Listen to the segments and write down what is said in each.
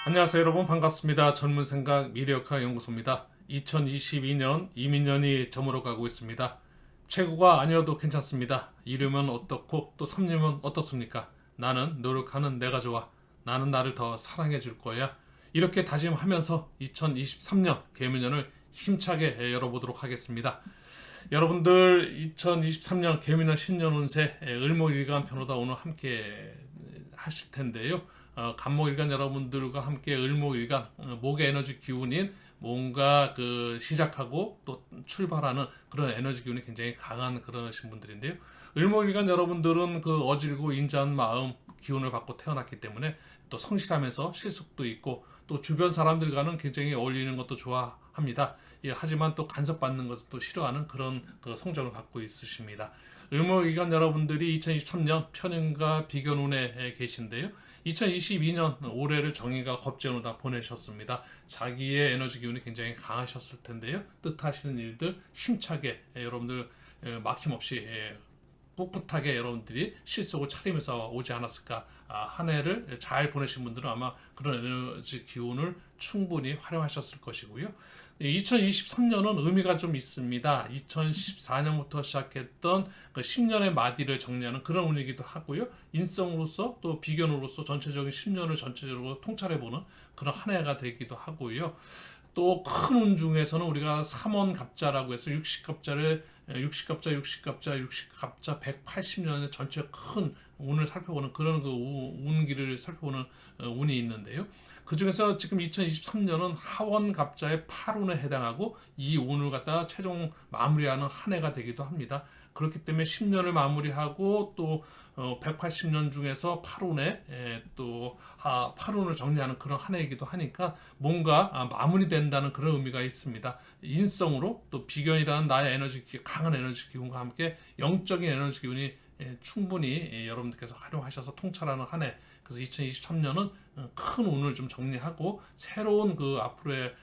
안녕하세요 여러분, 반갑습니다. 젊은생각 미래역학 연구소입니다. 2022년 이민년이 저물어가고 있습니다. 최고가 아니어도 괜찮습니다. 이르면 어떻고 또 3년은 어떻습니까? 나는 노력하는 내가 좋아. 나는 나를 더 사랑해 줄 거야. 이렇게 다짐하면서 2023년 개미년을 힘차게 열어보도록 하겠습니다. 여러분들 2023년 개미년 신년 운세 을목일간 편호다 오늘 함께 하실 텐데요. 간목일간 여러분들과 함께 을목일간 목의 에너지 기운인 뭔가 시작하고 또 출발하는 그런 에너지 기운이 굉장히 강한 그러신 분들인데요. 을목일간 여러분들은 어질고 인자한 마음 기운을 받고 태어났기 때문에 또 성실하면서 실속도 있고 또 주변 사람들과는 굉장히 어울리는 것도 좋아합니다. 예, 하지만 또 간섭받는 것을 또 싫어하는 그런 성정을 갖고 있으십니다. 을목일간 여러분들이 2023년 편인과 비견운에 계신데요. 2022년 올해를 정의가 겁재로 다 보내셨습니다. 자기의 에너지 기운이 굉장히 강하셨을 텐데요. 뜻하시는 일들 힘차게 여러분들 막힘없이 꿋꿋하게 여러분들이 실속을 차리면서 오지 않았을까. 한 해를 잘 보내신 분들은 아마 그런 에너지 기운을 충분히 활용하셨을 것이고요. 2023년은 의미가 좀 있습니다. 2014년부터 시작했던 10년의 마디를 정리하는 그런 운이기도 하고요. 인성으로서 또 비견으로서 전체적인 10년을 전체적으로 통찰해보는 그런 한 해가 되기도 하고요. 또 큰 운 중에서는 우리가 삼원갑자라고 해서 60갑자를 60갑자 180년의 전체 큰 운을 살펴보는 그런 운기를 살펴보는 운이 있는데요. 그 중에서 지금 2023년은 하원갑자의 8운에 해당하고 이 운을 갖다가 최종 마무리하는 한 해가 되기도 합니다. 그렇기 때문에 10년을 마무리하고 또 180년 중에서 8운에 또 8운을 정리하는 그런 한 해이기도 하니까 뭔가 마무리된다는 그런 의미가 있습니다. 인성으로 또 비견이라는 나의 강한 에너지 기운과 함께 영적인 에너지 기운이 충분히 여러분들께서 활용하셔서 통찰하는 한 해. 그래서 2023년은 큰 운을 좀 정리하고 새로운 앞으로의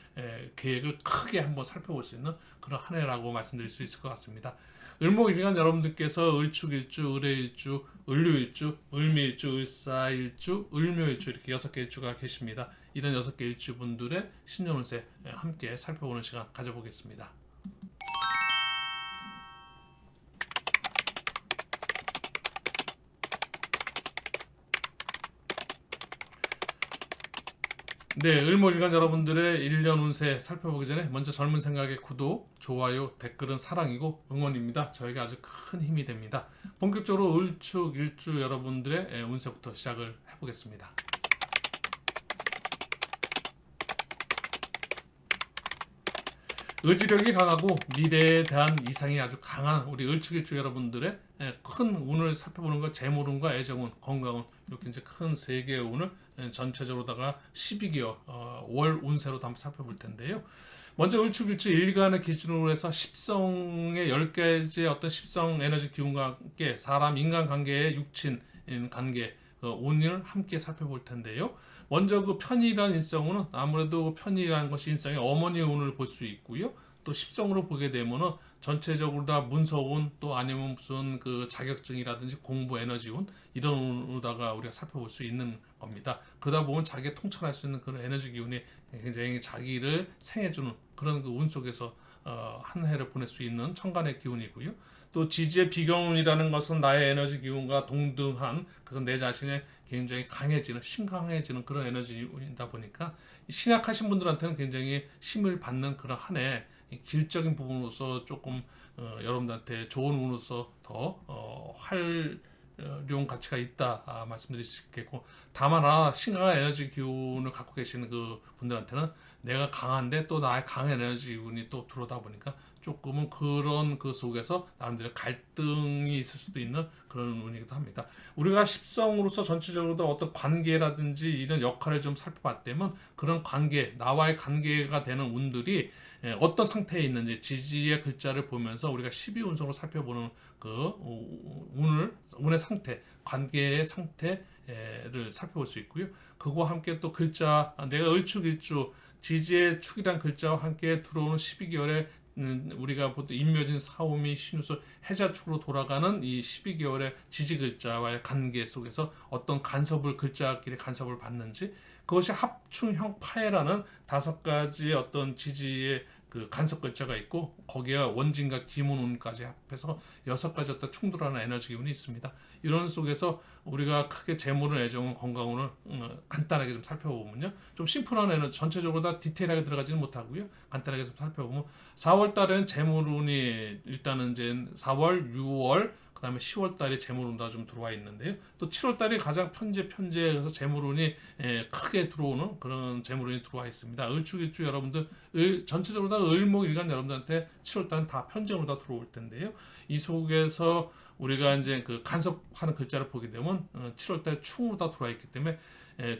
계획을 크게 한번 살펴볼 수 있는 그런 한 해라고 말씀드릴 수 있을 것 같습니다. 을목일간 여러분들께서 을축일주, 을해일주, 을류일주, 을미일주, 을사일주, 을묘일주 이렇게 6개 일주가 계십니다. 이런 6개 일주 분들의 신년운세 함께 살펴보는 시간 가져보겠습니다. 네, 을목일간 여러분들의 1년 운세 살펴보기 전에 먼저 젊은 생각의 구독, 좋아요, 댓글은 사랑이고 응원입니다. 저에게 아주 큰 힘이 됩니다. 본격적으로 을축 일주 여러분들의 운세부터 시작을 해보겠습니다. 의지력이 강하고 미래에 대한 이상이 아주 강한 우리 을축일주 여러분들의 큰 운을 살펴보는 것, 재물운과 애정운, 건강운 이렇게 이제 큰 세 개의 운을 전체적으로다가 12개월 월 운세로 한번 살펴볼 텐데요. 먼저 을축일주 일간을 기준으로 해서 십성의 10개의 어떤 십성 에너지 기운과 함께 사람 인간 관계의 육친 관계 운을 함께 살펴볼 텐데요. 먼저 편이라는 인성은 아무래도 편이라는 것이 인성의 어머니 운을 볼 수 있고요. 또 십성으로 보게 되면은 전체적으로 다 문서운 또 아니면 무슨 자격증이라든지 공부 에너지 운 이런 운으로다가 우리가 살펴볼 수 있는 겁니다. 그러다 보면 자기가 통찰할 수 있는 그런 에너지 기운이 굉장히 자기를 생해주는 그런 운 속에서 한 해를 보낼 수 있는 천간의 기운이고요. 또 지지의 비경운이라는 것은 나의 에너지 기운과 동등한 그래서 내 자신의 굉장히 강해지는 신강해지는 그런 에너지이다 보니까 신약하신 분들한테는 굉장히 힘을 받는 그런 한 해 길적인 부분으로서 조금 여러분들한테 좋은 운으로서 더 활용 가치가 있다 말씀드릴 수 있겠고 다만 신강한 에너지 기운을 갖고 계시는 분들한테는 내가 강한데 또 나의 강한 에너지 기운이 또 들어오다 보니까 조금은 그런 속에서 나름대로 갈등이 있을 수도 있는 그런 운이기도 합니다. 우리가 십성으로서 전체적으로 어떤 관계라든지 이런 역할을 좀 살펴봤다면 그런 관계, 나와의 관계가 되는 운들이 어떤 상태에 있는지 지지의 글자를 보면서 우리가 12운성으로 살펴보는 운의 상태, 관계의 상태를 살펴볼 수 있고요. 그거와 함께 또 글자, 내가 을축일주 지지의 축이란 글자와 함께 들어오는 12개월의 우리가 보통 인묘진, 사오미, 신유술, 해자축으로 돌아가는 이 12개월의 지지글자와의 관계 속에서 어떤 간섭을 글자끼리 간섭을 받는지, 그것이 합충형 파해라는 5가지의 어떤 지지의 그 간섭 글자가 있고, 거기에 원진과 기문운까지 합해서 6가지 어떤 충돌하는 에너지 기운이 있습니다. 이런 속에서 우리가 크게 재물은, 애정은, 건강운을 간단하게 좀 살펴보면요, 좀 심플한 에너지, 전체적으로 다 디테일하게 들어가지는 못하고요, 간단하게 좀 살펴보면 4월 달에는 재물운이 일단은 이제 4월, 6월, 그 다음에 10월 달에 재물운도 좀 들어와 있는데요. 또 7월 달이 가장 편제해서 재물운이 크게 들어오는 그런 재물운이 들어와 있습니다. 을축일주 여러분들, 전체적으로 다 을목일간 여러분들한테 7월 달은 다 편제으로 다 들어올 텐데요. 이 속에서 우리가 이제 그 간섭하는 글자를 보게 되면 7월 달 충으로 다 들어와 있기 때문에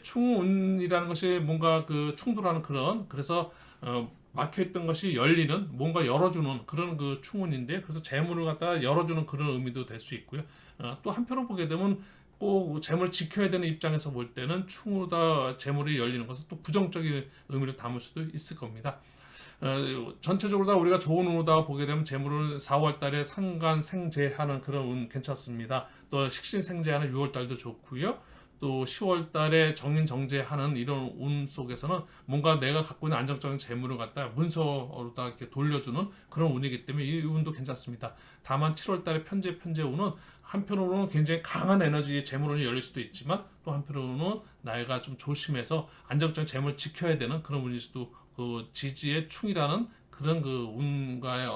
충운이라는 것이 뭔가 그 충돌하는 그런, 그래서 막혀있던 것이 열리는, 뭔가 열어주는 그런 그 충운인데, 그래서 재물을 갖다가 열어주는 그런 의미도 될 수 있고요. 또 한편으로 보게 되면 꼭 재물을 지켜야 되는 입장에서 볼 때는 충으로다 재물이 열리는 것은 또 부정적인 의미를 담을 수도 있을 겁니다. 전체적으로 다 우리가 좋은 운으로다 보게 되면 재물은 4월 달에 상간생재하는 그런 운 괜찮습니다. 또 식신생재하는 6월 달도 좋고요. 또 10월 달에 정인정제하는 이런 운 속에서는 뭔가 내가 갖고 있는 안정적인 재물을 갖다 문서로다 이렇게 돌려주는 그런 운이기 때문에 이 운도 괜찮습니다. 다만 7월 달에 편제 운은 한편으로는 굉장히 강한 에너지의 재물운이 열릴 수도 있지만, 또 한편으로는 나이가 좀 조심해서 안정적인 재물을 지켜야 되는 그런 운일 수도, 그 지지의 충이라는 그런 그 운과의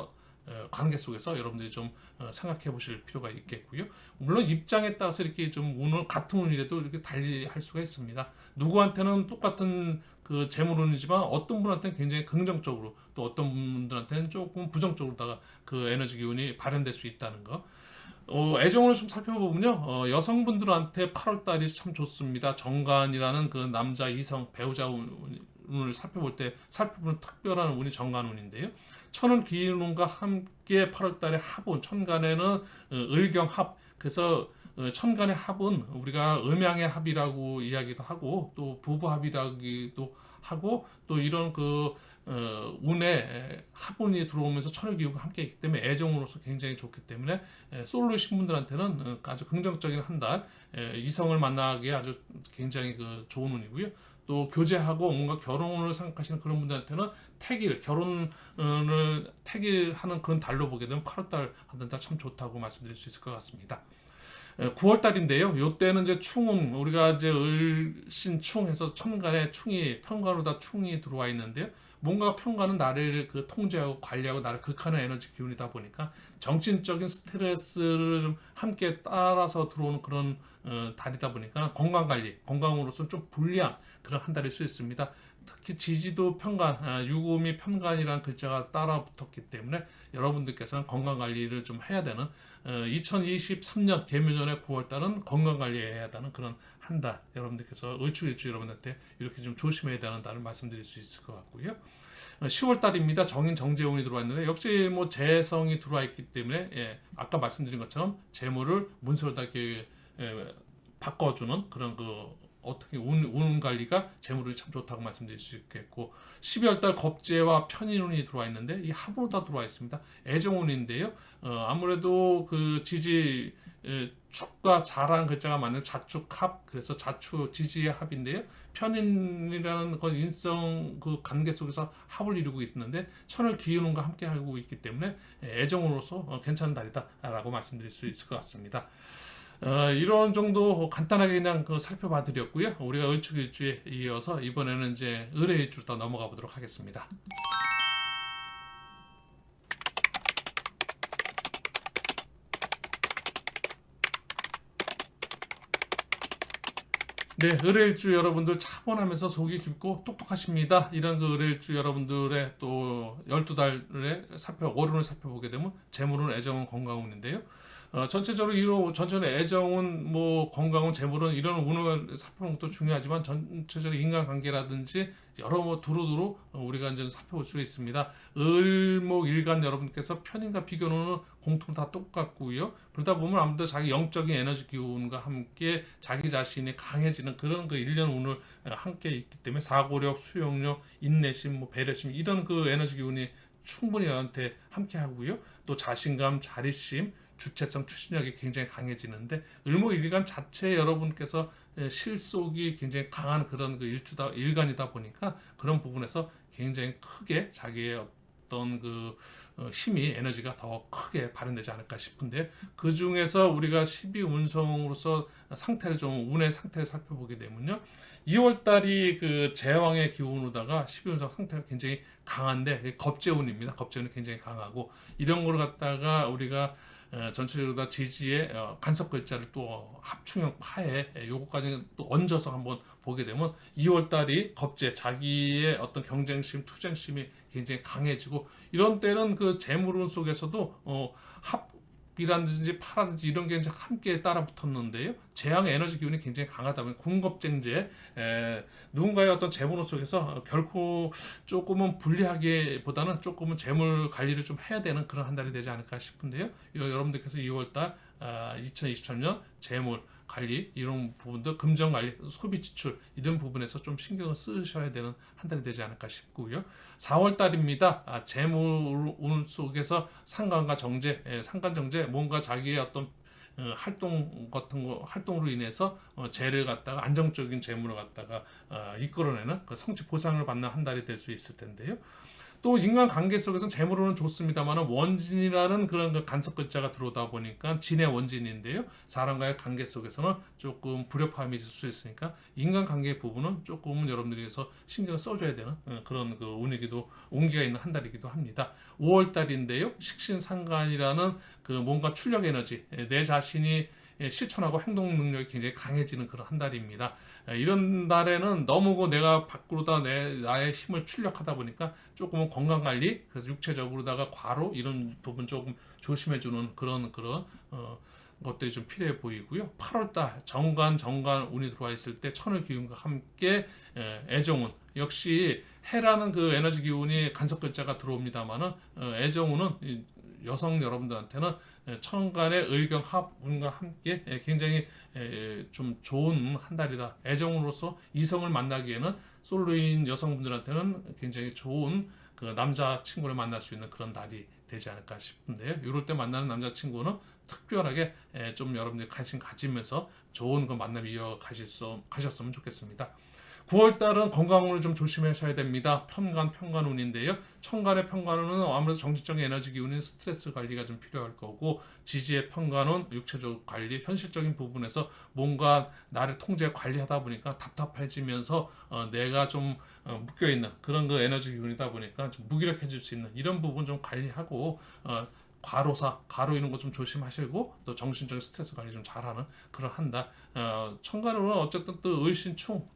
관계 속에서 여러분들이 좀 생각해 보실 필요가 있겠고요. 물론 입장에 따라서 이렇게 좀 운을 같은 운이라도 이렇게 달리 할 수가 있습니다. 누구한테는 똑같은 그 재물운이지만 어떤 분한테는 굉장히 긍정적으로, 또 어떤 분들한테는 조금 부정적으로다가 그 에너지 기운이 발현될 수 있다는 거. 애정운을 좀 살펴보면요, 여성분들한테 8월 달이 참 좋습니다. 정관이라는 그 남자 이성 배우자 운을 살펴보는 특별한 운이 정관운인데요. 천은 기운과 함께 8월 달에 합운, 천간에는 을경합, 그래서 천간의 합은 우리가 음양의 합이라고 이야기도 하고, 또 부부합이라기도 하고, 또 이런 그 운에 합운이 들어오면서 천의 기운과 함께 있기 때문에 애정으로서 굉장히 좋기 때문에 솔로이신 분들한테는 아주 긍정적인 한 달, 이성을 만나기에 아주 굉장히 그 좋은 운이고요. 또 교제하고 뭔가 결혼을 생각하시는 그런 분들한테는 택일하는 그런 달로 보게 되면 8월달 하던 달 참 좋다고 말씀드릴 수 있을 것 같습니다. 9월 달인데요. 요때는 이제 충운, 우리가 이제 을신충해서 천간에 충이, 편간으로 다 충이 들어와 있는데요. 뭔가 편간은 나를 그 통제하고 관리하고 나를 극하는 에너지 기운이다 보니까 정신적인 스트레스를 좀 함께 따라서 들어오는 그런 달이다 보니까 건강 관리, 건강으로서 좀 불리한 그런 한 달일 수 있습니다. 특히 지지도 편간, 유금이 편간이라는 글자가 따라 붙었기 때문에 여러분들께서는 건강 관리를 좀 해야 되는 2023년 개묘년의 9월달은 건강 관리해야 하는 그런 한 달, 여러분들께서 을축일주 여러분한테 이렇게 좀 조심해야 되는 달을 말씀드릴 수 있을 것 같고요. 10월 달입니다. 정인 정제운이 들어와 있는데 역시 뭐 재성이 들어와 있기 때문에 아까 말씀드린 것처럼 재물을 문서로 다 이렇게 바꿔주는 그런 그 어떻게 운 관리가 재물이 참 좋다고 말씀드릴 수 있겠고, 12월 달 겁재와 편인운이 들어와 있는데 이 합으로 다 들어와 있습니다. 애정운인데요. 아무래도 그 지지 축과 자라는 글자가 맞는 자축합, 그래서 자축 지지의 합인데요. 편인이라는 건 인성 그 관계 속에서 합을 이루고 있는데 천을 기운과 함께 하고 있기 때문에 애정으로서 괜찮은 달이다라고 말씀드릴 수 있을 것 같습니다. 이런 정도 간단하게 그냥 그 살펴봐 드렸고요. 우리가 을축일주에 이어서 이번에는 이제 을의일주로 넘어가 보도록 하겠습니다. 네, 을의일주 여러분들 차분하면서 속이 깊고 똑똑하십니다. 이런 그 을의일주 여러분들의 또 12달의 월운을 살펴보게 되면 재물은, 애정은, 건강운인데요. 전체적으로 이런 전체의 애정은, 뭐 건강은, 재물은 이런 운을 살펴보는 것도 중요하지만 전체적인 인간관계라든지 여러 뭐 두루두루 우리가 이제 살펴볼 수가 있습니다. 을목일간 여러분께서 편인과 비견운은 공통 다 똑같고요. 그러다 보면 아무래도 자기 영적인 에너지 기운과 함께 자기 자신이 강해지는 그런 그 일련 운을 함께 있기 때문에 사고력, 수용력, 인내심, 뭐 배려심 이런 그 에너지 기운이 충분히 너한테 함께 하고요. 또 자신감, 자립심, 주체성, 추진력이 굉장히 강해지는데 을목일간 자체 여러분께서 실속이 굉장히 강한 그런 그 일간이다 보니까 그런 부분에서 굉장히 크게 자기의 어떤 그 힘이 에너지가 더 크게 발현되지 않을까 싶은데 그 중에서 우리가 12운성으로서 상태를 좀 운의 상태를 살펴보게 되면요. 2월달이 그 제왕의 기운으로다가 12운성 상태가 굉장히 강한데 겁재운입니다. 겁재운이 굉장히 강하고 이런 걸 갖다가 우리가 전체적으로 다 지지의 간섭 글자를 또 합충형 파에 요거까지 또 얹어서 한번 보게 되면 2월 달이 겁재 자기의 어떤 경쟁심, 투쟁심이 굉장히 강해지고 이런 때는 그 재물운 속에서도 합이라든지 파라든지 이런 게 이제 함께 따라 붙었는데요. 재앙의 에너지 기운이 굉장히 강하다 보니 군겁쟁제 누군가의 어떤 재물운 속에서 결코 조금은 불리하기보다는 조금은 재물 관리를 좀 해야 되는 그런 한 달이 되지 않을까 싶은데요. 여러분들께서 2월달 2023년 재물 관리 이런 부분도 금전 관리, 소비 지출 이런 부분에서 좀 신경을 쓰셔야 되는 한 달이 되지 않을까 싶고요. 4월 달입니다. 재물 속에서 상관과 정제, 상관 정제 뭔가 자기의 어떤 활동 같은 거 활동으로 인해서 재를 갖다가 안정적인 재물을 갖다가 이끌어내는 그 성취 보상을 받는 한 달이 될 수 있을 텐데요. 또 인간 관계 속에서는 재물로는 좋습니다만 원진이라는 그런 그 간섭 글자가 들어오다 보니까 진의 원진인데요. 사람과의 관계 속에서는 조금 불협화음이 있을 수 있으니까 인간 관계 부분은 조금은 여러분들께서 신경을 써줘야 되는 그런 그 운기가 있는 한 달이기도 합니다. 5월 달인데요. 식신상관이라는 그 뭔가 출력 에너지, 내 자신이 실천하고 행동 능력이 굉장히 강해지는 그런 한 달입니다. 이런 달에는 너무 내가 밖으로다 나의 힘을 출력하다 보니까 조금은 건강 관리, 그래서 육체적으로다가 과로 이런 부분 조금 조심해주는 그런 것들이 좀 필요해 보이고요. 8월달 정관 운이 들어와 있을 때 천의 기운과 함께 애정운 역시 해라는 그 에너지 기운이 간섭 글자가 들어옵니다만은 애정운은 여성 여러분들한테는 천간의 을경합 운과 함께 굉장히 좀 좋은 한 달이다. 애정으로서 이성을 만나기에는 솔로인 여성분들한테는 굉장히 좋은 그 남자 친구를 만날 수 있는 그런 달이 되지 않을까 싶은데요. 이럴 때 만나는 남자 친구는 특별하게 좀 여러분들이 관심 가지면서 좋은 그 만남 이어가셨으면 좋겠습니다. 9월달은 건강을 좀 조심하셔야 됩니다. 편관운인데요. 천간의 편관운은 아무래도 정신적인 에너지 기운인 스트레스 관리가 좀 필요할 거고 지지의 편관운 육체적 관리, 현실적인 부분에서 뭔가 나를 통제 관리하다 보니까 답답해지면서 내가 좀 묶여있는 그런 그 에너지 기운이다 보니까 좀 무기력해질 수 있는 이런 부분 좀 관리하고 과로 이런 거 좀 조심하시고 또 정신적인 스트레스 관리 좀 잘하는 그런 한 달. 천간으로는 어쨌든 또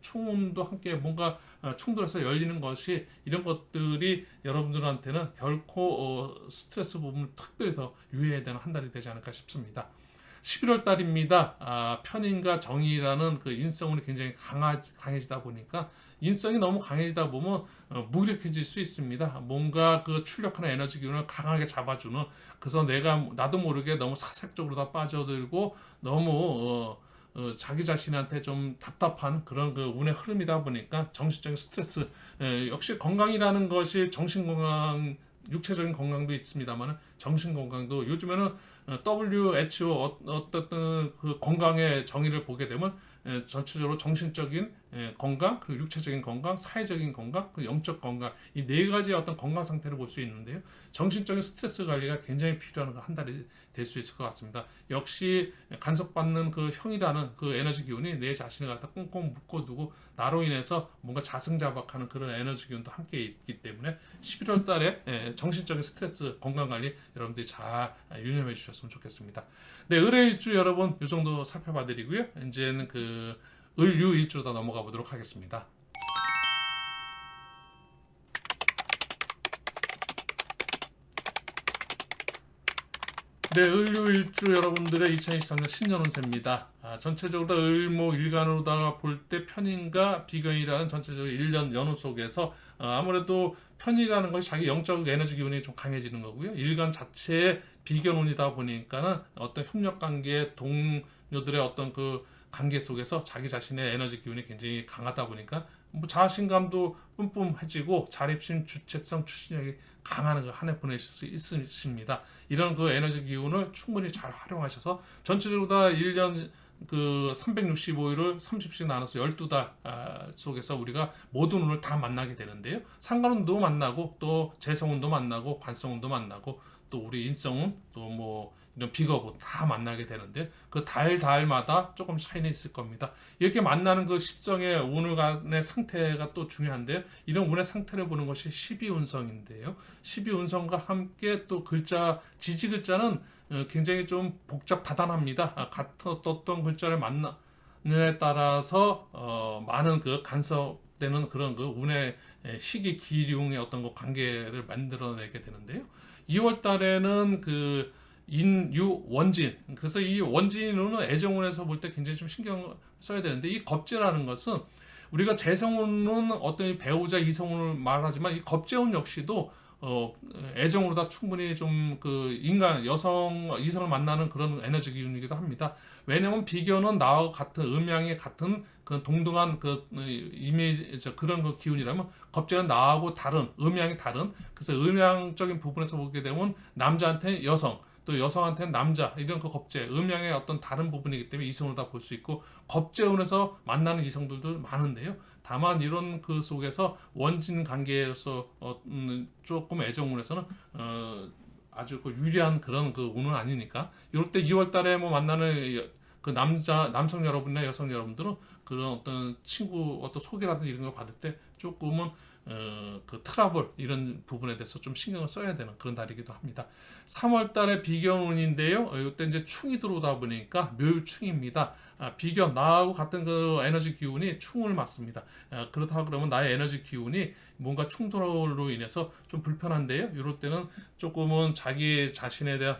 충운도 함께 뭔가 충돌해서 열리는 것이 이런 것들이 여러분들한테는 결코 스트레스 부분을 특별히 더 유의해야 되는 한 달이 되지 않을까 싶습니다. 11월 달입니다. 편인과 정의라는 그 인성운이 굉장히 강해지다 보니까 인성이 너무 강해지다 보면 무기력해질 수 있습니다. 뭔가 그 출력하는 에너지 기운을 강하게 잡아주는 그래서 나도 모르게 너무 사색적으로 다 빠져들고 너무 자기 자신한테 좀 답답한 그런 그 운의 흐름이다 보니까 정신적인 스트레스 역시 건강이라는 것이 정신 건강 육체적인 건강도 있습니다만 정신 건강도 요즘에는 WHO 어떤 그 건강의 정의를 보게 되면 전체적으로 정신적인 건강, 그리고 육체적인 건강, 사회적인 건강, 그리고 영적 건강 이 네 가지의 어떤 건강 상태를 볼 수 있는데요. 정신적인 스트레스 관리가 굉장히 필요한 한 달이 될 수 있을 것 같습니다. 역시 간섭받는 그 형이라는 그 에너지 기운이 내 자신을 갖다 꽁꽁 묶어두고 나로 인해서 뭔가 자승자박하는 그런 에너지 기운도 함께 있기 때문에 11월 달에 정신적인 스트레스 건강 관리 여러분들이 잘 유념해 주셨으면 좋겠습니다. 네, 을의일주 여러분 이 정도 살펴봐 드리고요. 이제는 그 을유일주로 넘어가 보도록 하겠습니다. 네, 을유일주 여러분들의 2023년 신년운세입니다. 전체적으로 을목일간으로다가 볼 때 편인과 비견이라는 전체적으로 1년 연운 속에서 아무래도 편이라는 것이 자기 영적 에너지 기운이 좀 강해지는 거고요. 일간 자체의 비견운이다 보니까는 어떤 협력 관계 동료들의 어떤 그 관계 속에서 자기 자신의 에너지 기운이 굉장히 강하다 보니까 뭐 자신감도 뿜뿜해지고 자립심, 주체성, 추진력이 강한 그 한 해 보내실 수 있으십니다. 이런 그 에너지 기운을 충분히 잘 활용하셔서 전체적으로 다 1년 그 365일을 30씩 나눠서 12달 속에서 우리가 모든 운을 다 만나게 되는데요. 상관운도 만나고 또 재성운도 만나고 관성운도 만나고 또 우리 인성운 또 뭐 이런 비겁운 다 만나게 되는데 그 달마다 조금 차이는 있을 겁니다. 이렇게 만나는 그 십성의 운을 간의 상태가 또 중요한데요. 이런 운의 상태를 보는 것이 12운성인데요. 12운성과 함께 또 글자 지지 글자는 굉장히 좀 복잡 다단합니다. 같은 어떤 글자를 만나느냐에 따라서 많은 그 간섭되는 그런 그 운의 시기 기륭의 어떤 그 관계를 만들어내게 되는데요. 2월 달에는 그 인유 원진, 그래서 이 원진운은 애정운에서 볼 때 굉장히 좀 신경 써야 되는데 이 겁재라는 것은 우리가 재성운은 어떤 배우자 이성운을 말하지만 이 겁재운 역시도 애정으로 다 충분히 좀 그 인간 여성 이성을 만나는 그런 에너지 기운이기도 합니다. 왜냐하면 비견은 나와 같은 음양이 같은 그런 동등한 그 이미지 그런 그 기운이라면 겁재는 나하고 다른 음양이 다른 그래서 음양적인 부분에서 보게 되면 남자한테 여성 또 여성한테는 남자 이런 그 겁재 음양의 어떤 다른 부분이기 때문에 이성으로 다 볼 수 있고 겁재운에서 만나는 이성들도 많은데요. 다만 이런 그 속에서 원진 관계로서 조금 애정운에서는 아주 그 유리한 그런 그 운은 아니니까 이럴 때 2월달에 뭐 만나는 그 남성 여러분이나 여성 여러분들은 그런 어떤 친구 어떤 소개라든지 이런 걸 받을 때 조금은 그 트러블 이런 부분에 대해서 좀 신경을 써야 되는 그런 달이기도 합니다. 3월 달에 비견운인데요. 이때 이제 충이 들어오다 보니까 묘유충입니다. 비견 나하고 같은 그 에너지 기운이 충을 맞습니다. 그렇다 그러면 나의 에너지 기운이 뭔가 충돌로 인해서 좀 불편한데요. 이럴 때는 조금은 자기 자신에 대한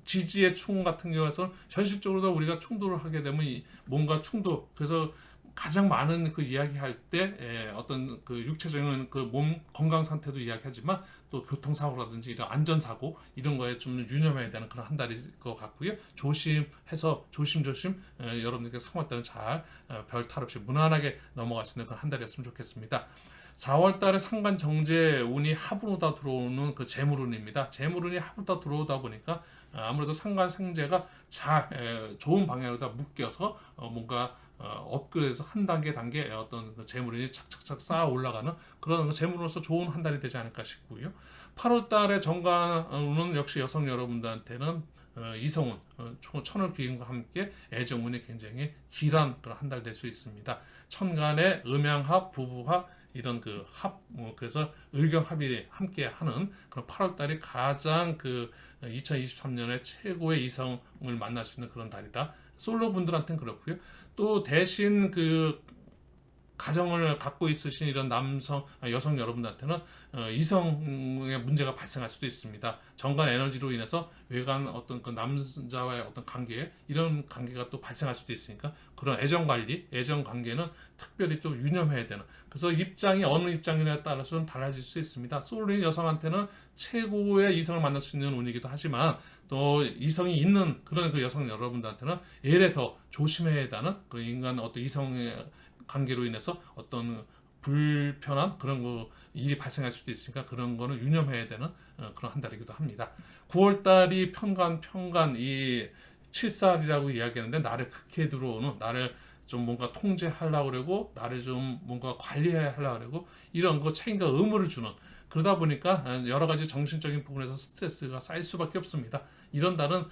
지지의 충 같은 경우에는 현실적으로도 우리가 충돌을 하게 되면 뭔가 충돌 그래서 가장 많은 그 이야기할 때 어떤 그 육체적인 그 몸 건강 상태도 이야기하지만 또 교통사고라든지 이런 안전사고 이런 거에 좀 유념해야 되는 그런 한 달일 것 같고요. 조심해서 조심조심 여러분들께 3월달은 잘 별 탈 없이 무난하게 넘어갈 수 있는 그런 한 달이었으면 좋겠습니다. 4월달에 상간 정제 운이 합으로 다 들어오는 그 재물운입니다. 재물운이 합으로 다 들어오다 보니까 아무래도 상간 생재가 잘 좋은 방향으로 다 묶여서 뭔가 업그레이드해서 한 단계 어떤 그 재물운이 착착착 쌓아 올라가는 그런 재물으로서 좋은 한 달이 되지 않을까 싶고요. 8월달에 정관운은 역시 여성 여러분들한테는 이성운, 천월 귀인과 함께 애정운이 굉장히 길한 그런 한 달 될 수 있습니다. 천간의 음양합, 부부합 이런 그 합, 그래서 을경합이 함께 하는 그런 8월달이 가장 그 2023년에 최고의 이성을 만날 수 있는 그런 달이다. 솔로 분들한테는 그렇고요. 또 대신 그 가정을 갖고 있으신 이런 여성 여러분들한테는 이성의 문제가 발생할 수도 있습니다. 정관 에너지로 인해서 외관 어떤 그 남자와의 어떤 관계 이런 관계가 또 발생할 수도 있으니까 그런 애정 관리, 애정 관계는 특별히 좀 유념해야 되는. 그래서 입장이 어느 입장이냐에 따라서 좀 달라질 수 있습니다. 솔로인 여성한테는 최고의 이성을 만날 수 있는 운이기도 하지만 또 이성이 있는 그런 그 여성 여러분들한테는 일에 더 조심해야 되는 그 인간 어떤 이성의 관계로 인해서 어떤 불편한 그런 거 일이 발생할 수도 있으니까 그런 거는 유념해야 되는 그런 한 달이기도 합니다. 9월 달이 편관 이 7살이라고 이야기하는데 나를 극해 들어오는 나를 좀 뭔가 통제하려고 그러고 나를 좀 뭔가 관리해야 하려고 그러고 이런 거 책임과 의무를 주는 그러다 보니까 여러 가지 정신적인 부분에서 스트레스가 쌓일 수밖에 없습니다. 이런 달은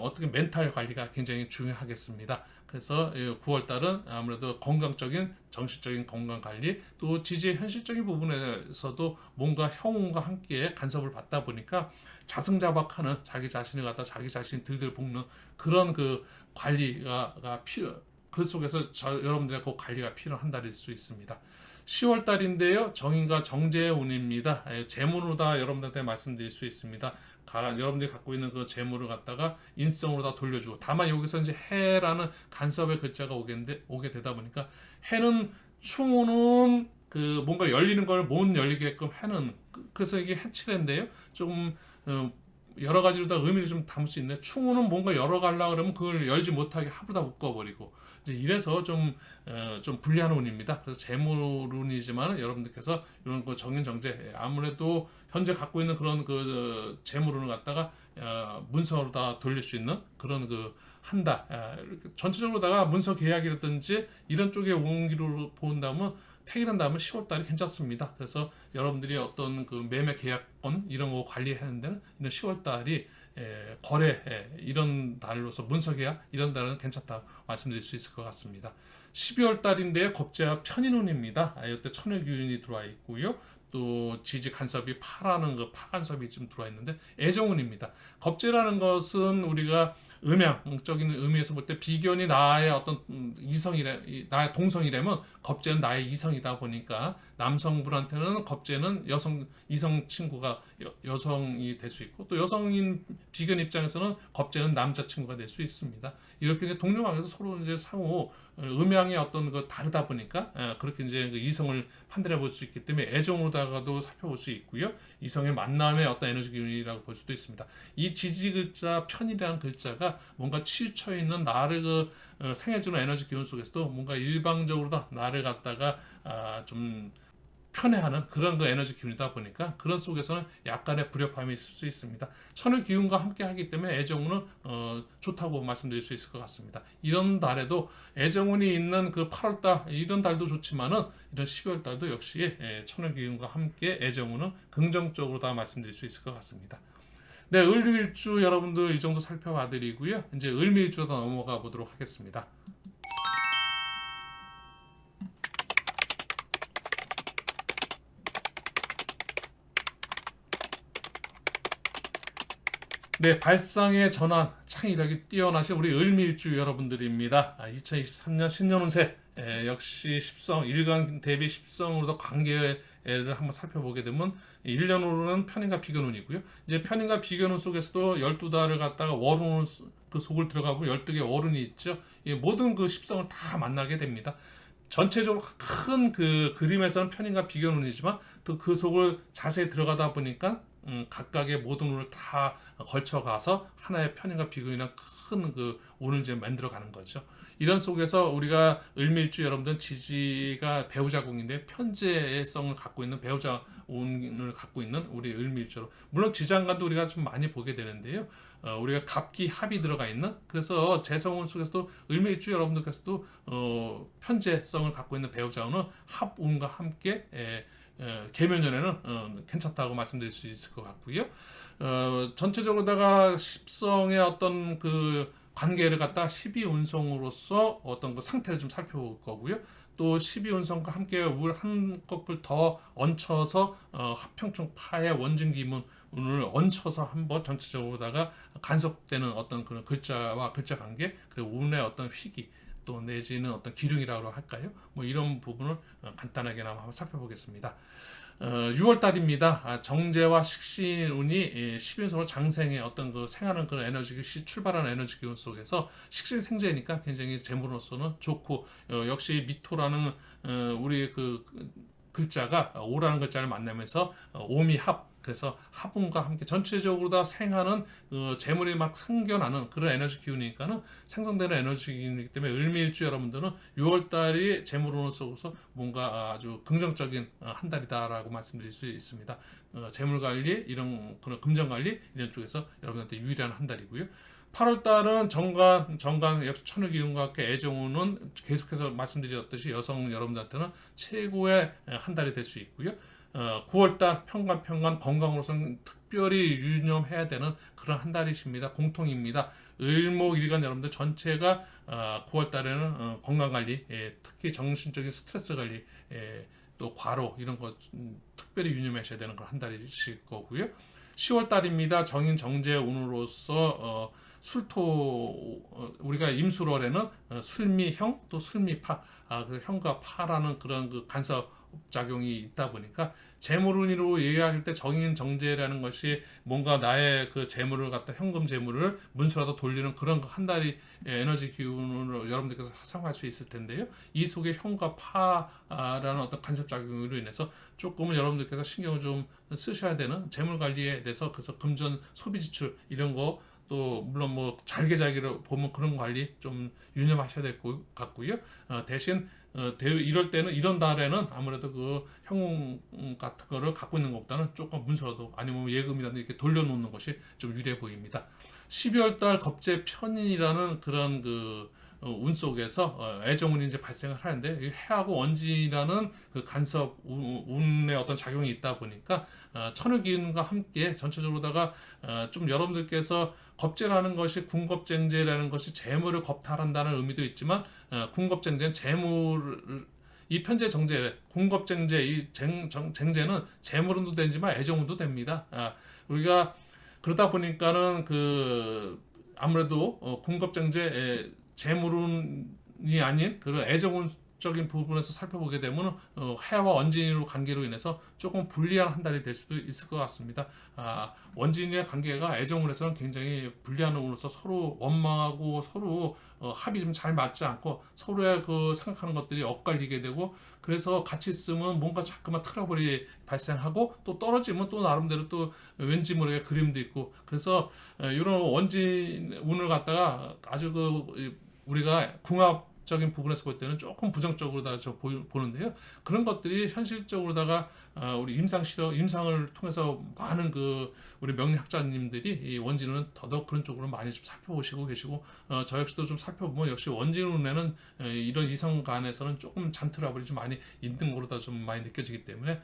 어떻게 멘탈 관리가 굉장히 중요하겠습니다. 그래서 9월 달은 아무래도 건강적인 정신적인 건강 관리 또 지지의 현실적인 부분에서도 뭔가 형운과 함께 간섭을 받다 보니까 자승자박하는 자기 자신을 갖다 자기 자신 들들 볶는 그런 그 관리가 그 속에서 여러분들의 그 관리가 필요한 달일 수 있습니다. 10월 달인데요. 정인과 정제의 운입니다. 재물로 다 여러분들한테 말씀드릴 수 있습니다. 여러분들이 갖고 있는 그 재물을 갖다가 인성으로 다 돌려주고 다만 여기서 이제 해라는 간섭의 글자가 오게 되다 보니까 해는 충우는 그 뭔가 열리는 걸 못 열리게끔 해는 그래서 이게 해칠인데요. 조금 여러 가지로 다 의미를 좀 담을 수 있는데 충우는 뭔가 열어가려고 그러면 그걸 열지 못하게 하부다 묶어버리고 이제 이래서 좀 불리한 운입니다. 그래서 재물운이지만 여러분들께서 이런 그 정인 정제 아무래도 현재 갖고 있는 그런 그 재물운을 갖다가 문서로 다 돌릴 수 있는 그런 그 한다. 전체적으로다가 문서 계약이라든지 이런 쪽에 운기로 본다면 태일한다면 10월 달이 괜찮습니다. 그래서 여러분들이 어떤 그 매매 계약권 이런 거 관리하는 데는 이런 10월 달이 거래 이런 달로서 문서 계약 이런 달은 괜찮다 말씀드릴 수 있을 것 같습니다. 12월 달인데 겁재와 편인운입니다. 이때 천을기운이 들어와 있고요. 또 지지 간섭이 파라는 그 파간섭이 좀 들어와 있는데 애정운입니다. 겁재라는 것은 우리가 음양적인 의미에서 볼 때 비견이 나의 어떤 나의 동성이라면 겁재는 나의 이성이다 보니까 남성분한테는 겁재는 이성 친구가 여성이 될 수 있고 또 여성인 비견 입장에서는 겁재는 남자 친구가 될 수 있습니다. 이렇게 이제 동료 관계에서 서로 이제 상호 음양의 어떤 그 다르다 보니까 그렇게 이제 그 이성을 판단해 볼 수 있기 때문에 애정으로다가도 살펴볼 수 있고요. 이성의 만남의 어떤 에너지 기운이라고 볼 수도 있습니다. 이 지지 글자 편이라는 글자가 뭔가 치우쳐 있는 나를 생해주는 에너지 기운 속에서도 뭔가 일방적으로 다 나를 갖다가 좀 편애하는 그런 그 에너지 기운이다 보니까 그런 속에서는 약간의 불협화음이 있을 수 있습니다. 천을 기운과 함께 하기 때문에 애정운은 좋다고 말씀드릴 수 있을 것 같습니다. 이런 달에도 애정운이 있는 그 8월달 이런 달도 좋지만은 이런 12월 달도 역시 천을 기운과 함께 애정운은 긍정적으로 다 말씀드릴 수 있을 것 같습니다. 네, 을류일주 여러분들 이 정도 살펴봐 드리고요. 이제 을미일주로 넘어가 보도록 하겠습니다. 네, 발상의 전환, 창의력이 뛰어나신 우리 을미일주 여러분들입니다. 2023년 신년운세 역시 십성, 일간 대비 십성으로도 관계를 한번 살펴보게 되면 1년으로는 편인과 비견운이고요. 이제 편인과 비견운 속에서도 12달을 갖다가 월운 그 속을 들어가 보면 12개 월운이 있죠. 모든 그 십성을 다 만나게 됩니다. 전체적으로 큰 그 그림에서는 편인과 비견운이지만 또 그 속을 자세히 들어가다 보니까 각각의 모든 운을 다 걸쳐가서 하나의 편인과 비견이랑 큰 그 운을 이제 만들어가는 거죠. 이런 속에서 우리가 을밀주 여러분들 지지가 배우자궁인데 편재성을 갖고 있는 배우자 운을 갖고 있는 우리 을밀주로 물론 지장간도 우리가 좀 많이 보게 되는데요. 우리가 갑기 합이 들어가 있는 그래서 재성운 속에서도 을밀주 여러분들께서도 편재성을 갖고 있는 배우자운은 합운과 함께 계면연에는 괜찮다고 말씀드릴 수 있을 것 같고요. 전체적으로다가 십성의 어떤 그 관계를 갖다 12운성으로서 어떤 그 상태를 좀 살펴볼 거고요. 또 12운성과 함께 한 컵을 더 얹혀서 합평충파의 원진기문 운을 얹혀서 한번 전체적으로다가 간섭되는 어떤 그런 글자와 글자 관계 그리고 운의 어떤 희기 또 내지는 어떤 기륭이라고 할까요? 뭐 이런 부분을 간단하게나마 한번 살펴보겠습니다. 6월 달입니다. 정제와 식신운이 12운성으로 장생의 어떤 그 생하는 그런 에너지 출발하는 에너지 기운 속에서 식신 생재니까 굉장히 재물로서는 좋고 역시 미토라는 우리 그 글자가 오라는 글자를 만나면서 오미합 그래서 합운과 함께 전체적으로 다 생하는 재물이 막 생겨나는 그런 에너지 기운이니까는 생성되는 에너지 기운이기 때문에 을미일주 여러분들은 6월달이 재물운을 쏘고서 뭔가 아주 긍정적인 한 달이다라고 말씀드릴 수 있습니다. 재물 관리 이런 그런 금전 관리 이런 쪽에서 여러분한테 유일한 한 달이고요. 8월달은 정관 역시 천을기운과 함께 애정운은 계속해서 말씀드렸듯이 여성 여러분들한테는 최고의 한 달이 될 수 있고요. 9월달 평관 건강으로서는 특별히 유념해야 되는 그런 한 달이십니다. 공통입니다. 을목일간 여러분들 전체가 9월달에는 건강관리, 특히 정신적인 스트레스 관리, 또 과로 이런 거 특별히 유념하셔야 되는 그런 한 달이실 거고요. 10월달입니다. 정인 정제 운으로서 술토 우리가 임술월에는 술미형 또 술미파 그 형과 파라는 그런 그 간섭 작용이 있다 보니까 재물운으로 얘기할 때 정인 정제라는 것이 뭔가 나의 그 재물을 갖다 현금 재물을 문서라도 돌리는 그런 한 달이 에너지 기운으로 여러분들께서 사용할 수 있을 텐데요. 이 속에 형과 파라는 어떤 간섭 작용으로 인해서 조금은 여러분들께서 신경을 좀 쓰셔야 되는 재물 관리에 대해서 그래서 금전 소비 지출 이런 거 또 물론 뭐 잘게잘게로 보면 그런 관리 좀 유념하셔야 될 것 같고요. 대신 이럴 때는 이런 달에는 아무래도 그 현금 같은 거를 갖고 있는 것보다는 조금 문서라도 아니면 예금이라도 이렇게 돌려놓는 것이 좀 유리해 보입니다. 12월 달 겁재 편인이라는 그런 운 속에서 애정운이 이제 발생을 하는데 이 해하고 원진이라는 그 간섭 운의 어떤 작용이 있다 보니까 천을기운과 함께 전체적으로다가 좀 여러분들께서 겁재라는 것이 군겁쟁제라는 것이 재물을 겁탈한다는 의미도 있지만 군겁쟁제는 재물 이 편재 정제 군겁쟁제 이 쟁제는 재물운도 되지만 애정운도 됩니다. 우리가 그러다 보니까는 아무래도 군겁쟁제 재물운이 아닌 그런 애정운적인 부분에서 살펴보게 되면 해와 원진으로 관계로 인해서 조금 불리한 한 달이 될 수도 있을 것 같습니다. 원진의 관계가 애정운에서는 굉장히 불리한 운으로서 서로 원망하고 서로 합이 좀 잘 맞지 않고 서로의 생각하는 것들이 엇갈리게 되고 그래서 같이 있으면 뭔가 자꾸만 트러블이 발생하고 또 떨어지면 또 나름대로 또 왠지 모르게 그림도 있고 그래서 이런 원진 운을 갖다가 아주 우리가 궁합적인 부분에서 볼 때는 조금 부정적으로 보는데요. 그런 것들이 현실적으로다가 우리 임상을 통해서 많은 우리 명리학자님들이 이 원진운은 더더욱 그런 쪽으로 많이 좀 살펴보시고 계시고 저 역시도 좀 살펴보면 역시 원진운에는 이런 이성 간에서는 조금 잔트러블이 좀 많이 있는 거로 좀 많이 느껴지기 때문에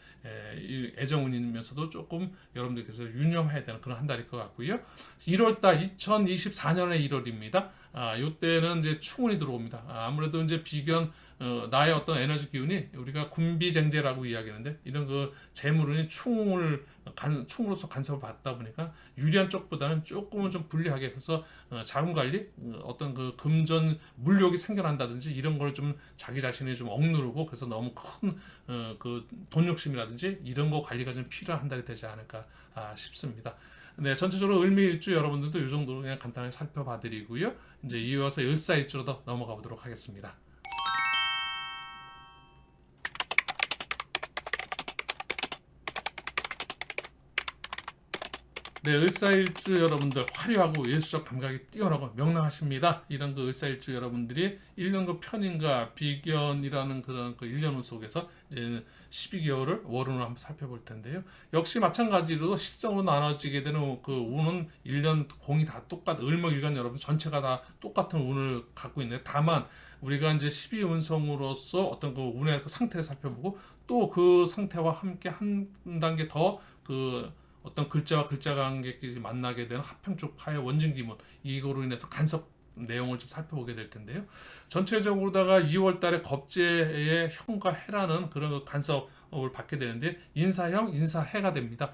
이 애정운이면서도 조금 여러분들께서 유념해야 되는 그런 한 달일 것 같고요. 1월달 2024년의 1월입니다. 이때는 이제 충운이 들어옵니다. 아무래도 이제 비견 나의 어떤 에너지 기운이 우리가 군비쟁제라고 이야기하는데 이런 재물운이 충으로서 간섭을 받다 보니까 유리한 쪽보다는 조금은 좀 불리하게 그래서 자금 관리 어떤 금전 물욕이 생겨난다든지 이런 걸 좀 자기 자신이 좀 억누르고 그래서 너무 큰 돈 욕심이라든지 이런 거 관리가 좀 필요한 한 달이 되지 않을까 싶습니다. 네, 전체적으로 을미일주 여러분들도 이 정도로 그냥 간단하게 살펴봐드리고요. 이제 이어서 을사일주로 더 넘어가 보도록 하겠습니다. 네, 을사일주 여러분들 화려하고 예술적 감각이 뛰어나고 명랑하십니다. 이런 을사일주 여러분들이 1년 편인과 비견이라는 그런 1년운 속에서 이제 12개월을 월운을 한번 살펴볼 텐데요. 역시 마찬가지로 10성으로 나눠지게 되는 운은 1년 공이 다 을목일간 여러분 전체가 다 똑같은 운을 갖고 있는데 다만 우리가 이제 12운성으로서 어떤 운의 상태를 살펴보고 또 그 상태와 함께 한 단계 더 어떤 글자와 글자 관계끼리 만나게 되는 합평쪽 파의 원진기문 이거로 인해서 간섭 내용을 좀 살펴보게 될 텐데요. 전체적으로다가 2월 달에 겁재의 형과 해라는 그런 간섭을 받게 되는데 인사형, 인사해가 됩니다.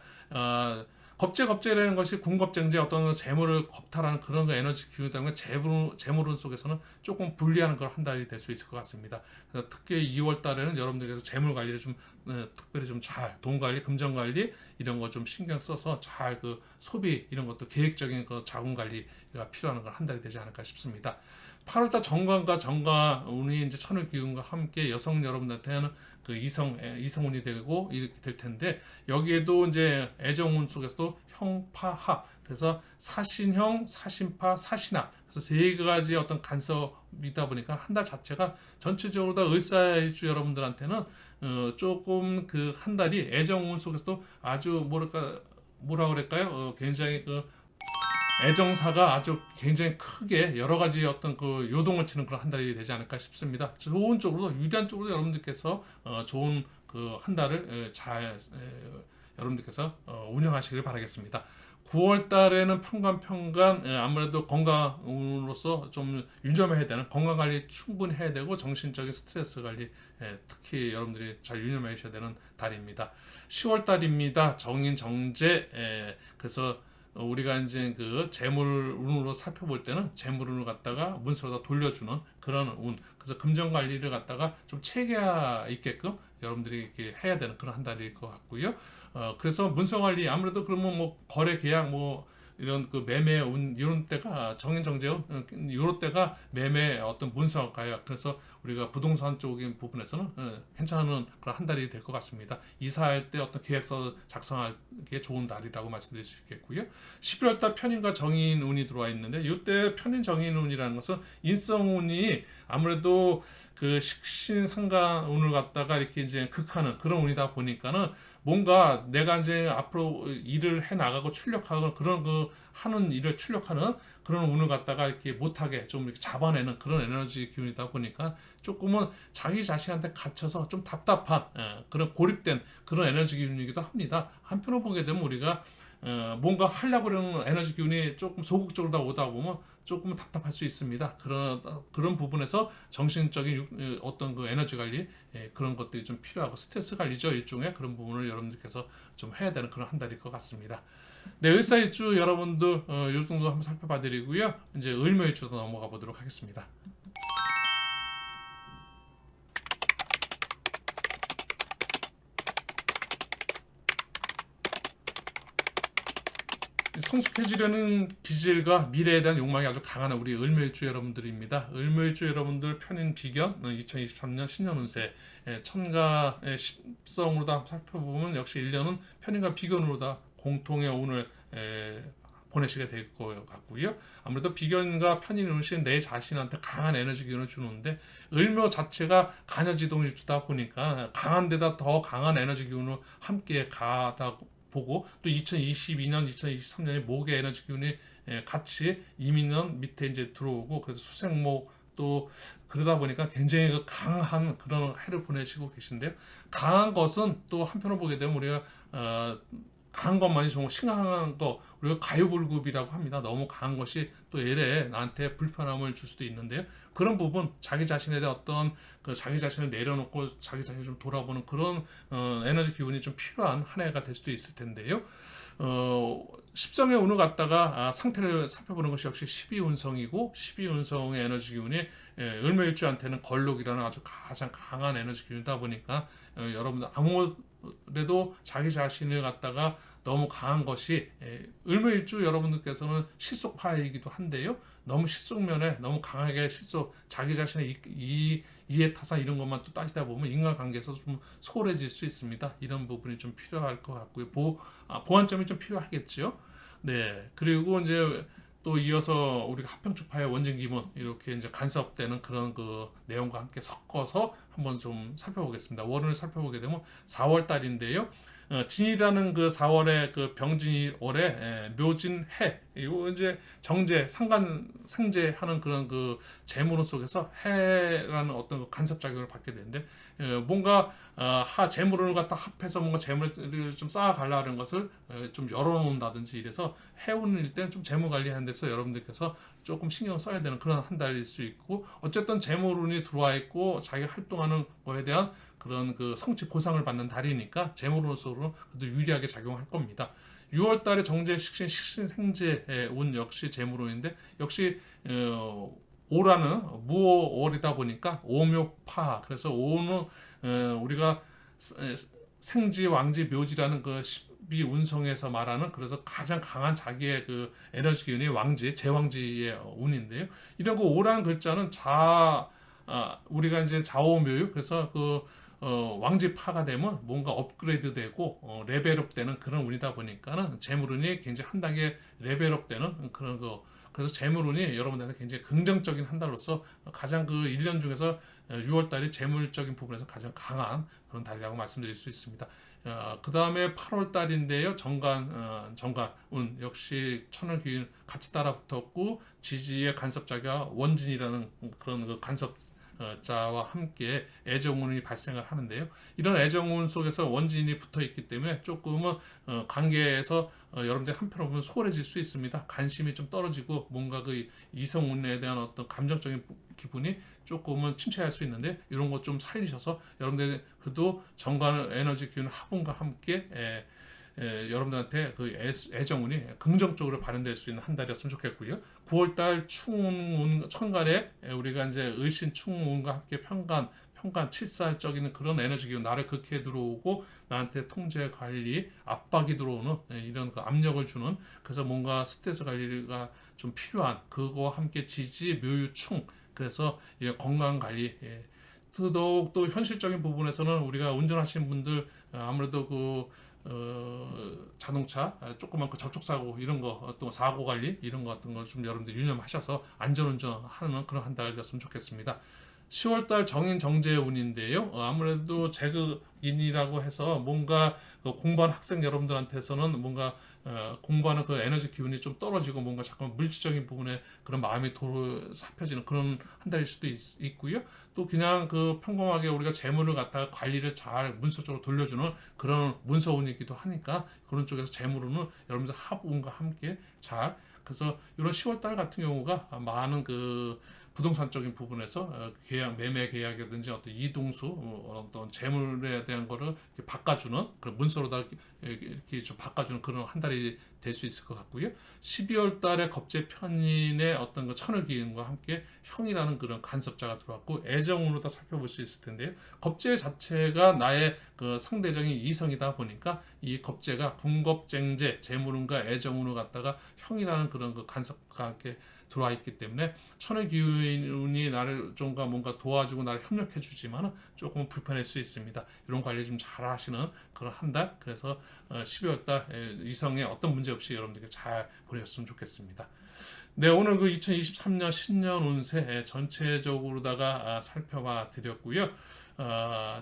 겁재라는 것이 군겁쟁제 어떤 재물을 겁탈하는 그런 에너지 기운 때문에 재물운 속에서는 조금 불리한 걸 한 달이 될 수 있을 것 같습니다. 그래서 특히 2월 달에는 여러분들께서 재물 관리를 좀 특별히 좀 잘 돈 관리, 금전 관리 이런 거 좀 신경 써서 잘 소비 이런 것도 계획적인 자금 관리가 필요한 걸 한 달이 되지 않을까 싶습니다. 8월달 정관과 정관운이 이제 천을 기운과 함께 여성 여러분들한테는 이성운이 되고 이렇게 될 텐데 여기에도 이제 애정운 속에서도 형파합 그래서 사신형, 사신파, 사신합 그래서 세 가지 어떤 간섭이다 보니까 한 달 자체가 전체적으로 다 을사일주 여러분들한테는 조금 한 달이 애정운 속에서도 아주 뭐라 그럴까요? 굉장히 애정사가 아주 굉장히 크게 여러 가지 어떤 요동을 치는 그런 한 달이 되지 않을까 싶습니다. 좋은 쪽으로 유리한 쪽으로 여러분들께서 좋은 한 달을 잘 여러분들께서 운영하시길 바라겠습니다. 9월 달에는 평간 아무래도 건강으로서 좀 유념해야 되는 건강 관리 충분히 해야 되고 정신적인 스트레스 관리 특히 여러분들이 잘 유념해 주셔야 되는 달입니다. 10월 달입니다. 정인 정제 그래서 우리가 이제 재물운으로 살펴볼 때는 재물운을 갖다가 문서로 돌려주는 그런 운. 그래서 금전 관리를 갖다가 좀 체계화 있게끔 여러분들이 이렇게 해야 되는 그런 한 달일 것 같고요. 그래서 문서 관리 아무래도 그러면 거래 계약 이런 그 매매 운 이런 때가 정인정제운 이런 때가 매매 어떤 문서가요. 그래서 우리가 부동산 쪽인 부분에서는 괜찮은 그런 한 달이 될 것 같습니다. 이사할 때 어떤 계획서 작성하기에 좋은 달이라고 말씀드릴 수 있겠고요. 11월 달 편인과 정인운이 들어와 있는데 이때 편인 정인운이라는 것은 인성운이 아무래도 그 식신상간운을 갖다가 이렇게 이제 극하는 그런 운이다 보니까는 뭔가 내가 이제 앞으로 일을 해 나가고 출력하고 그런 그 하는 일을 출력하는 그런 운을 갖다가 이렇게 못하게 좀 이렇게 잡아내는 그런 에너지 기운이다 보니까 조금은 자기 자신한테 갇혀서 좀 답답한 그런 고립된 그런 에너지 기운이기도 합니다. 한편으로 보게 되면 우리가 뭔가 하려고 그러는 에너지 기운이 조금 소극적으로 다 오다 보면 조금 답답할 수 있습니다. 그런 부분에서 정신적인 어떤 그 에너지 관리 그런 것들이 좀 필요하고 스트레스 관리죠. 일종의 그런 부분을 여러분들께서 좀 해야 되는 그런 한 달일 것 같습니다. 네, 을사일주 여러분들 요 정도 한번 살펴봐 드리고요. 이제 을묘일주로 넘어가 보도록 하겠습니다. 성숙해지려는 기질과 미래에 대한 욕망이 아주 강한 우리 을묘일주 여러분들입니다. 을묘일주 여러분들 편인 비견 2023년 신년 운세 천가의 십성으로 다 살펴보면 역시 1년은 편인과 비견으로 다 공통의 운을 보내시게 될 것 같고요. 아무래도 비견과 편인 운신 내 자신한테 강한 에너지 기운을 주는데 을묘 자체가 간여지동일주다 보니까 강한 데다 더 강한 에너지 기운을 함께 가다 보고 또 2022년, 2023년에 목의 에너지 기운이 같이 이민년 밑에 이제 들어오고 그래서 수생목 또 그러다 보니까 굉장히 그 강한 그런 해를 보내시고 계신데요. 강한 것은 또 한편으로 보게 되면 우리가 강한 것만이 정말 심각한 거 우리가 가유불급이라고 합니다. 너무 강한 것이 또 애래 나한테 불편함을 줄 수도 있는데요. 그런 부분 자기 자신에 대한 어떤 그 자기 자신을 내려놓고 자기 자신을 좀 돌아보는 그런 에너지 기운이 좀 필요한 한 해가 될 수도 있을 텐데요. 십성의 운을 갖다가 상태를 살펴보는 것이 역시 12운성이고 12운성의 에너지 기운이 을묘일주한테는 걸록이라는 아주 가장 강한 에너지 기운이다 보니까 여러분들 아무래도 자기 자신을 갖다가 너무 강한 것이 을묘일주 여러분들께서는 실속파이기도 한데요. 너무 실속면에 너무 강하게 자기 자신의 이해 타산 이런 것만 또 따지다 보면 인간관계에서 좀 소홀해질 수 있습니다. 이런 부분이 좀 필요할 것 같고요. 보완점이 좀 필요하겠죠. 네, 그리고 이제 또 이어서 우리가 합평주파의 원진기문 이렇게 이제 간섭되는 그런 그 내용과 함께 섞어서 한번 좀 살펴보겠습니다. 월을 살펴보게 되면 4월 달인데요. 진이라는 그 4월의 그 병진월에 묘진해 이거 이제 정제 상간 생제하는 그런 그 재물운 속에서 해라는 어떤 그 간섭 작용을 받게 되는데 뭔가 하 재물운을 갖다 합해서 뭔가 재물을 좀 쌓아가려는 것을 좀 열어놓는다든지 이래서 해운일 때는 좀 재물 관리하는 데서 여러분들께서 조금 신경 써야 되는 그런 한 달일 수 있고 어쨌든 재물운이 들어와 있고 자기가 활동하는 거에 대한 그런 그 성취 보상을 받는 달이니까 재물운으로서는 유리하게 작용할 겁니다. 6월 달에 정제 식신생제 운 역시 재물운인데 역시 오라는 무월이다 보니까 오묘파 그래서 오는 우리가 생지 왕지 묘지라는 그 12운성에서 말하는 그래서 가장 강한 자기의 그 에너지 기운이 왕지 제왕지의 운인데요. 이런 그 오라는 글자는 우리가 이제 자오묘유 그래서 그 왕지파가 되면 뭔가 업그레이드되고 레벨업되는 그런 운이다 보니까는 재물운이 굉장히 한 단계 레벨업되는 그런 거 그래서 재물운이 여러분들한테 굉장히 긍정적인 한 달로서 가장 그 1년 중에서 6월 달이 재물적인 부분에서 가장 강한 그런 달이라고 말씀드릴 수 있습니다. 그 다음에 8월 달인데요. 정관운 역시 천을 기운 같이 따라 붙었고 지지의 간섭자가 원진이라는 그런 그 간섭 자와 함께 애정운이 발생을 하는데요. 이런 애정운 속에서 원진이 붙어 있기 때문에 조금은 관계에서 여러분들 한편으로 보면 소홀해질 수 있습니다. 관심이 좀 떨어지고 뭔가 그 이성운에 대한 어떤 감정적인 기분이 조금은 침체할 수 있는데 이런 것 좀 살리셔서 여러분들 그래도 정관 에너지 기운 화분과 함께 여러분들한테 그 애정운이 긍정적으로 발현될 수 있는 한 달이었으면 좋겠고요. 9월달 충운 천간에 우리가 이제 을신 충운과 함께 현관 칠살적인 그런 에너지 기운, 나를 극해 들어오고 나한테 통제 관리 압박이 들어오는 이런 그 압력을 주는, 그래서 뭔가 스트레스 관리가 좀 필요한 그거와 함께 지지 묘유충, 그래서 이 건강 관리, 더더욱 또 현실적인 부분에서는 우리가 운전하시는 분들 아무래도 자동차 조그만 그 접촉사고 이런 거, 또 사고 관리 이런 거 같은 걸 좀 여러분들 유념하셔서 안전운전하는 그런 한 달이었으면 좋겠습니다. 10월달 정인 정제의 운인데요. 아무래도 재극인이라고 해서 뭔가 공부하는 학생 여러분들한테서는 뭔가 공부하는 그 에너지 기운이 좀 떨어지고 뭔가 잠깐 물질적인 부분에 그런 마음이 살펴지는 그런 한 달일 수도 있고요. 또 그냥 그 평범하게 우리가 재물을 갖다가 관리를 잘 문서적으로 돌려주는 그런 문서운이기도 하니까 그런 쪽에서 재물운은 여러분들 합운과 함께 잘, 그래서 이런 10월 달 같은 경우가 많은 그 부동산적인 부분에서 계약, 매매 계약이라든지 어떤 이동수, 어떤 재물에 대한 거를 이렇게 바꿔주는 그런 문서로다 이렇게 좀 바꿔주는 그런 한 달이 될 수 있을 것 같고요. 12월 달에 겁재 편인의 어떤 그 천을기운과 함께 형이라는 그런 간섭자가 들어왔고 애정으로 다 살펴볼 수 있을 텐데요. 겁재 자체가 나의 그 상대적인 이성이다 보니까 이 겁재가 군겁쟁재, 재물운과 애정운을 갖다가 형이라는 그런 그 간섭과 함께 들어와 있기 때문에 천의 기운이 나를 좀가 뭔가 도와주고 나를 협력해 주지만 조금 불편할 수 있습니다. 이런 관리 좀 잘 하시는 그런 한 달, 그래서 12월 달 이성에 어떤 문제 없이 여러분들께 잘 보내셨으면 좋겠습니다. 네, 오늘 그 2023년 신년 운세 전체적으로다가 살펴봐 드렸고요.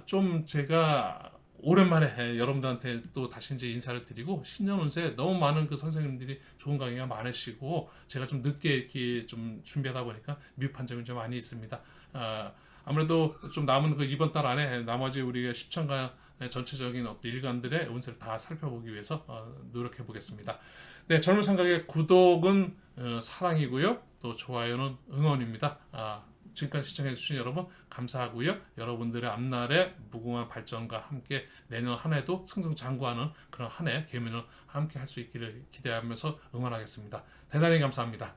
좀 제가 오랜만에 여러분들한테 또 다시 이제 인사를 드리고, 신년 운세 너무 많은 그 선생님들이 좋은 강의가 많으시고 제가 좀 늦게 이렇게 좀 준비하다 보니까 미흡한 점이 좀 많이 있습니다. 아무래도 좀 남은 그 이번 달 안에 나머지 우리가 시청자 전체적인 어떤 일간들의 운세를 다 살펴보기 위해서 노력해 보겠습니다. 네, 젊은 생각의 구독은 사랑이고요. 또 좋아요는 응원입니다. 지금까지 시청해주신 여러분 감사하고요. 여러분들의 앞날의 무궁한 발전과 함께 내년 한 해도 승승장구하는 그런 한 해 개면을 함께 할 수 있기를 기대하면서 응원하겠습니다. 대단히 감사합니다.